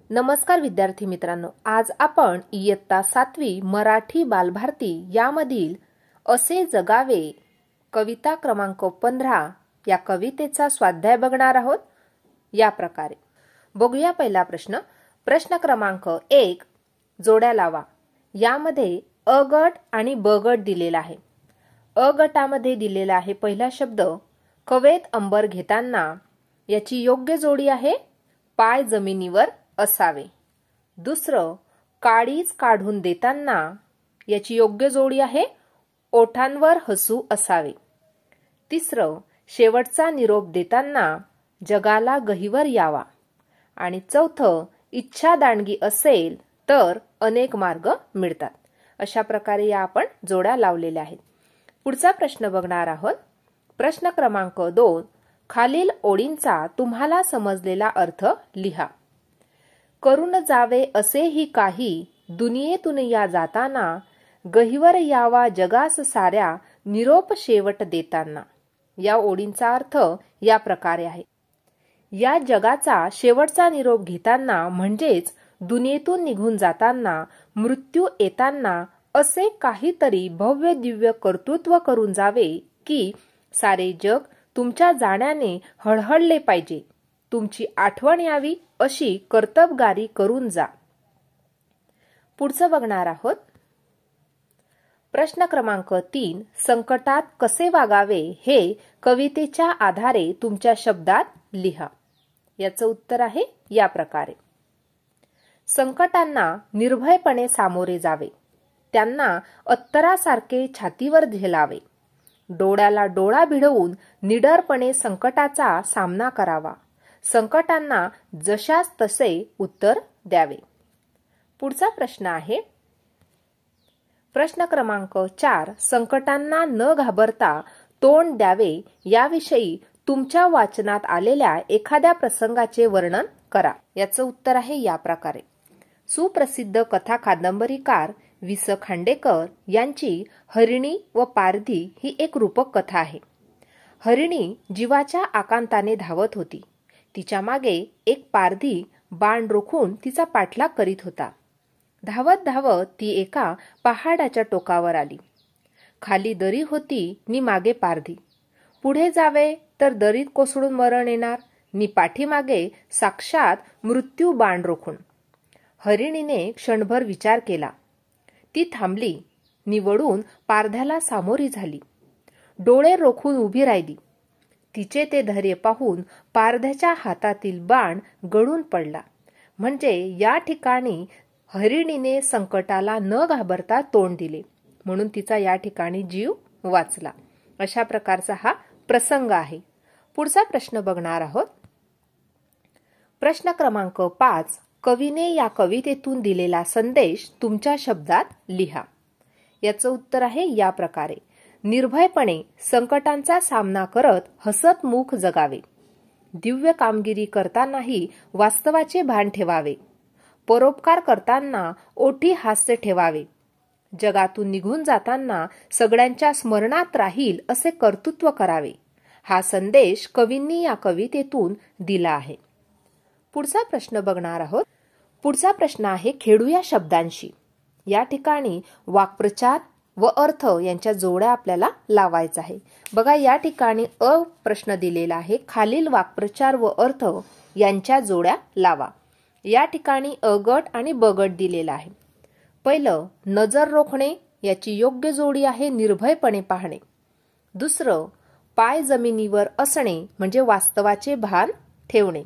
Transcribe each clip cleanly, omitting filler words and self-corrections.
नमस्कार विद्यार्थी मित्रांनो, आज आपण इयत्ता 7वी मराठी बालभारती यामधील असे जगावे कविता क्रमांक 15 या कवितेचा स्वाध्याय बघणार आहोत। या प्रकारे बघूया पहिला प्रश्न। प्रश्न क्रमांक 1, जोड्या लावा। यामध्ये अ गट आणि ब गट दिलेला आहे। अ गटामध्ये दिलेला आहे पहिला शब्द कवेत अंबर घेताना, याची योग्य जोडी आहे पाय जमिनीवर असावे। दुसरं काळीज काढून देताना, याची योग्य जोडी आहे ओठांवर हसू असावे। तिसरं शेवटचा निरोप देताना जगाला गहिवर यावा। आणि चौथं इच्छा दांडगी असेल तर अनेक मार्ग मिळतात। अशा प्रकारे या आपण जोड्या लावलेल्या आहेत। पुढचा प्रश्न बघणार आहोत। प्रश्न क्रमांक 2, खालील ओळींचा तुम्हाला समजलेला अर्थ लिहा। करून जावे असेही काही, दुनियेतून या जाताना, गहिवर यावा जगास साऱ्या, निरोप शेवट देताना। या ओळींचा अर्थ या प्रकारे आहे। या जगाचा शेवटचा निरोप घेताना म्हणजेच दुनियेतून निघून जाताना, मृत्यू येताना असे काहीतरी भव्य दिव्य कर्तृत्व करून जावे की सारे जग तुमच्या जाण्याने हळहळले पाहिजे, तुमची आठवण यावी अशी कर्तबगारी करून जा। पुढचं बघणार आहोत। प्रश्न क्रमांक 3, संकटात कसे वागावे हे कवितेच्या आधारे तुमच्या शब्दात लिहा। याचं उत्तर आहे या प्रकारे। संकटांना निर्भयपणे सामोरे जावे, त्यांना अत्तरासारखे छातीवर झेलावे, डोळ्याला डोळा भिडवून निडरपणे संकटाचा सामना करावा, संकटांना जशास तसे उत्तर द्यावे। पुढचा प्रश्न आहे प्रश्न क्रमांक 4, संकटांना न घाबरता तोंड द्यावे याविषयी तुमच्या वाचनात आलेल्या एखाद्या प्रसंगाचे वर्णन करा। याचं उत्तर आहे या प्रकारे। सुप्रसिद्ध कथा कादंबरीकार वि. स. खांडेकर यांची हरिणी व पारधी ही एक रूपक कथा आहे। हरिणी जीवाच्या आकांताने धावत होती। तिच्या मागे एक पारधी बाण रोखून तिचा पाठलाग करीत होता। धावत धावत ती एका पहाडाच्या टोकावर आली। खाली दरी होती नि मागे पारधी। पुढे जावे तर दरीत कोसळून मरण येणार, नि पाठीमागे साक्षात मृत्यू बाण रोखून। हरिणीने क्षणभर विचार केला। ती थांबली, निवडून पारध्याला सामोरी झाली, डोळे रोखून उभी राहिली। तिचे ते धैर्य पाहून पारध्याच्या हातातील बाण गळून पडला। म्हणजे या ठिकाणी हरिणीने संकटाला न घाबरता तोंड दिले, म्हणून तिचा या ठिकाणी जीव वाचला। अशा प्रकारचा हा प्रसंग आहे। पुढचा प्रश्न बघणार आहोत। प्रश्न क्रमांक 5, कवीने या कवितेतून दिलेला संदेश तुमच्या शब्दात लिहा। याचं उत्तर आहे या प्रकारे। निर्भयपणे संकटांचा सामना करत हसत मुख जगावे, दिव्य कामगिरी करतानाही वास्तवाचे भान ठेवावे, परोपकार करताना ओठी हास्य ठेवावे, जगातून निघून जाताना सगळ्यांच्या स्मरणात राहील असे कर्तृत्व करावे। हा संदेश कवींनी या कवितेतून दिला आहे। पुढचा प्रश्न बघणार आहोत। पुढचा प्रश्न आहे खेळूया शब्दांशी। या ठिकाणी वाक्प्रचार व अर्थ यांच्या जोड्या आपल्याला लावायचा आहे। बघा या ठिकाणी अ प्रश्न दिलेला आहे, खालील वाक्प्रचार व अर्थ यांच्या जोड्या लावा। या ठिकाणी अ गट आणि ब गट दिलेला आहे। पहिलं नजर रोखणे, याची योग्य जोडी आहे निर्भयपणे पाहणे। दुसरं पाय जमिनीवर असणे म्हणजे वास्तवाचे भान ठेवणे।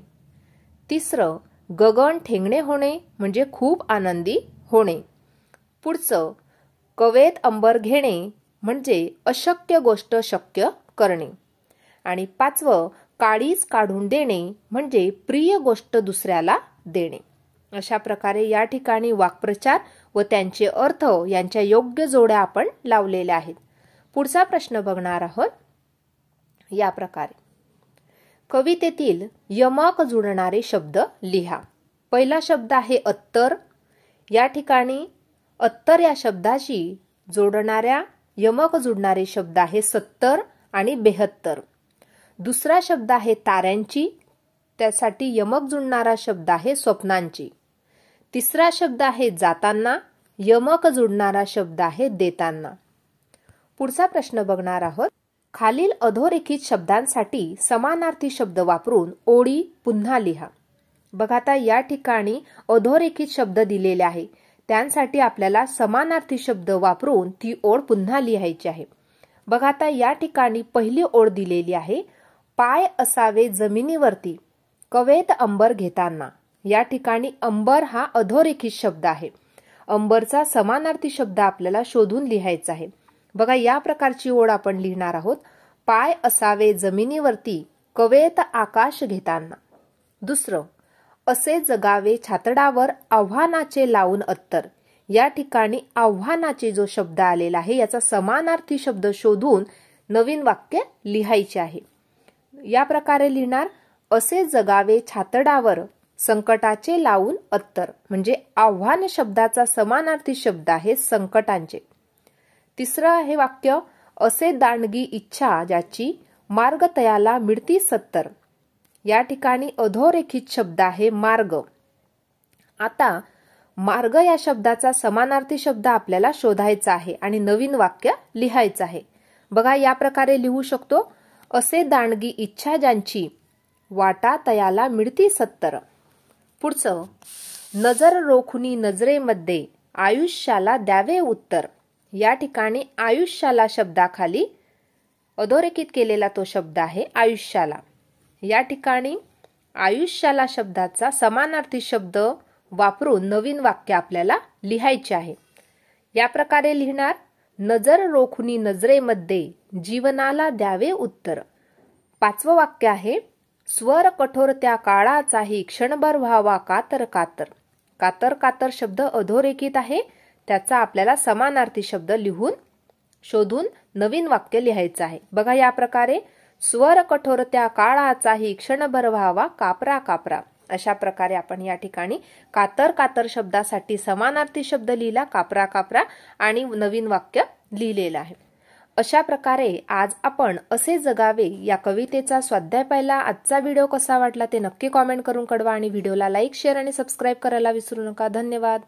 तिसरं गगन ठेंगणे होणे म्हणजे खूप आनंदी होणे। पुढचं कवेत अंबर घेणे म्हणजे अशक्य गोष्ट शक्य करणे। आणि पाचवं काळीज काढून देणे म्हणजे प्रिय गोष्ट दुसऱ्याला देणे। अशा प्रकारे या ठिकाणी वाक्प्रचार व त्यांचे अर्थ यांच्या योग्य जोड्या आपण लावलेल्या आहेत। पुढचा प्रश्न बघणार आहोत। या प्रकारे कवितेतील यमक जुळणारे शब्द लिहा। पहिला शब्द आहे अत्तर। या ठिकाणी अत्तर या शब्दाशी जोडणाऱ्या यमक जुळणारे शब्द आहे 70 आणि 72। दुसरा शब्द आहे ताऱ्यांची, त्यासाठी यमक जुळणारा शब्द आहे स्वप्नांची। तिसरा शब्द आहे जाताना, यमक जोडणारा शब्द आहे देताना. पुढचा प्रश्न बघणार आहोत. खालील अधोरेखित शब्दांसाठी समानार्थी शब्द वापरून ओळी पुन्हा लिहा. बघा आता या ठिकाणी अधोरेखित शब्द दिलेले आहे, त्यांसाठी आपल्याला समानार्थी शब्द वापरून ती ओळ पुन्हा लिहायची आहे. बघा आता या ठिकाणी पहिली ओळ दिलेली आहे, पाय असावे जमिनीवरती कवेत अंबर घेताना. या ठिकाणी अंबर हा अधोरेखित शब्द आहे. अंबरचा समानार्थी शब्द आपल्याला शोधून लिहायचा आहे. बघा या प्रकारची ओळ आपण लिहिणार आहोत. पाय असावे जमिनीवरती कवेत आकाश घेताना. दुसरं, असे जगावे छातडावर आव्हानाचे लावून अत्तर. या ठिकाणी आव्हानाचे जो शब्द आलेला आहे याचा समानार्थी शब्द शोधून नवीन वाक्य लिहायचे आहे. या प्रकारे लिहिणार, असे जगावे छातडावर संकटाचे लावून अत्तर. म्हणजे आव्हान शब्दाचा समानार्थी शब्द आहे संकटांचे. तिसरं आहे वाक्य, असे दांडगी इच्छा ज्याची मार्ग तयाला मिळती सत्तर. या ठिकाणी अधोरेखित शब्द आहे मार्ग. आता मार्ग या शब्दाचा समानार्थी शब्द आपल्याला शोधायचा आहे आणि नवीन वाक्य लिहायचं आहे. बघा या प्रकारे लिहू शकतो, असे दांडगी इच्छा ज्यांची वाटा तयाला मिळती सत्तर. पुढचं, नजर रोखुनी नजरेमध्ये आयुष्याला द्यावे उत्तर. या ठिकाणी आयुष्याला शब्दाखाली अधोरेखित केलेला तो शब्द आहे आयुष्याला. या ठिकाणी आयुष्याला शब्दाचा समानार्थी शब्द वापरून नवीन वाक्य आपल्याला लिहायचे आहे. या प्रकारे लिहिणार, नजर रोखुनी नजरेमध्ये जीवनाला द्यावे उत्तर. पाचवं वाक्य आहे, स्वर कठोर त्या काळाचाही क्षणभर व्हावा कातर कातर. कातर कातर शब्द अधोरेखित आहे, त्याचा आपल्याला समानार्थी शब्द लिहून शोधून नवीन वाक्य लिहायचं आहे. बघा या प्रकारे, स्वर कठोर त्या काळाचाही क्षणभर व्हावा कापरा कापरा. अशा प्रकारे आपण या ठिकाणी कातर कातर शब्दासाठी समानार्थी शब्द लिहिला, कापरा कापरा, आणि नवीन वाक्य लिहिलेलं आहे. अशा प्रकारे आज आपण असे जगावे या कवितेचा स्वाध्याय पाहिला. आजचा व्हिडिओ कसा वाटला ते नक्की कॉमेंट करून कळवा आणि व्हिडिओला लाईक, शेअर आणि सबस्क्राईब करायला विसरू नका. धन्यवाद.